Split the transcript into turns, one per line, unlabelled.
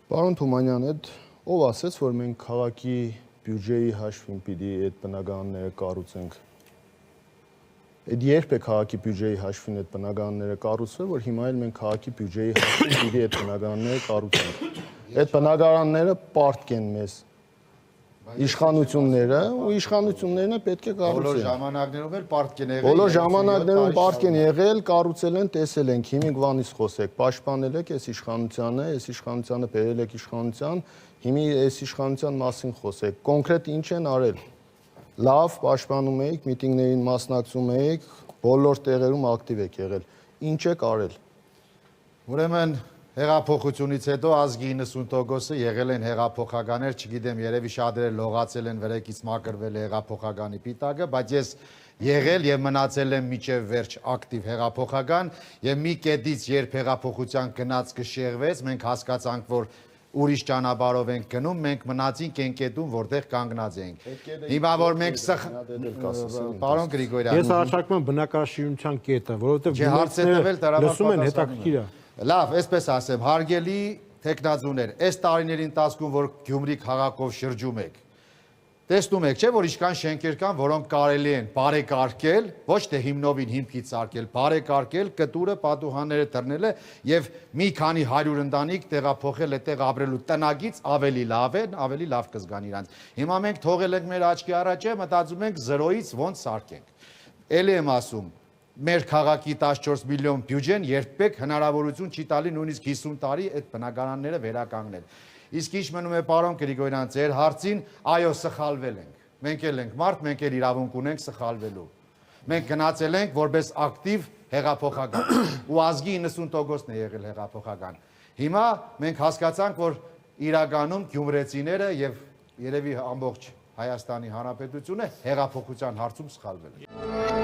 Պարոն Թումանյան, ով ասեց, որ մենք քաղաքի բյուջեի հաշվին պիտի այդ բնակարանները կառուցենք։ Այդ երբ է քաղաքի բյուջեի հաշվին այդ բնակարանները կառուցվել, որ հիմա էլ մենք քաղաքի բյուջեի հաշվին պիտի այդ բնակարանները կառուցենք։ Այդ բնակարանները պարտք են մեզ իշխանությունները ու իշխանություններն պետք է կառուցեն։
Բոլոր ժամանակներում էլ պարտք են եղել։
Բոլոր ժամանակներում պարտք են եղել, կառուցել են, տեսել ենք, հիմիկ վանից խոսեք, պաշտպանել եք այս իշխանությանը բերել եք իշխանության, հիմի այս իշխանության մասին խոսեք, կոնկրետ ինչ են արել։ Լավ պաշտպանում եք, միտինգներին մասնակցում եք, բոլոր տեղերում ակտիվ եք եղել։ Ինչ եք արել։
Ուրեմն հեղափոխությունից հետո ազգի 90%-ը եղել են հեղափոխականներ, չգիտեմ, երևի շատերը լողացել են վրեկից մակրվել հեղափոխականի պիտակը, բայց ես եղել եւ մնացել եմ միջև վերջ ակտիվ հեղափոխական եւ մի կետից երբ հեղափոխության գնաց կշեղվեց, մենք հասկացանք, որ ուրիշ ճանապարհով ենք գնում, մենք մնացինք այն կետում, որտեղ կանգնած էինք։ Հիմա որ մենք Պարոն Գրիգորյան,
ես առաջարկում եմ բնակարարչության կետը, որովհետեւ լսում են հետաքրքիր է։
Լավ, այսպես ասեմ, հարգելի տեխնազուներ, այս տարիների ընթացքում, որ Գյումրի քաղաքով շրջում եք, տեսնում եք, չէ, որ ինչքան շենքեր կան, որոնք կարելի են բարեկարգել, ոչ թե հիմնովին հիմքից սարքել, բարեկարգել, կտուրը, պատուհանները դռնել եւ մի քանի 100 ընտանիք տեղափոխել այդտեղ ապրելու տնագից ավելի լավ են, ավելի լավ կզգան իրանց։ Հիմա մենք թողել ենք մեր աչքի առաջ, մտածում ենք 0-ից ոնց սարքենք։ Էլի եմ ասում, մեր քաղաքի 14 միլիոն բյուջեն երբեք հնարավորություն չի տալի նույնիսկ 50 տարի այդ բնակարանները վերականգնել։ Իսկ ինչ մնում է պարոն Գրիգորյան, ձեր հարցին, այո, սխալվել ենք։ Մենք էլ ենք մարդ, մենք էլ իրավունք ունենք սխալվելու։ Մենք գնացել ենք որպես ակտիվ հեղափոխական ու ազգի 90%-ն է եղել հեղափոխական։ Հիմա մենք հասկացանք, որ իրականում գյումրեցիները եւ երևի ամբողջ Հայաստանի Հանրապետությունը հեղափոխության հարցում սխալվել են։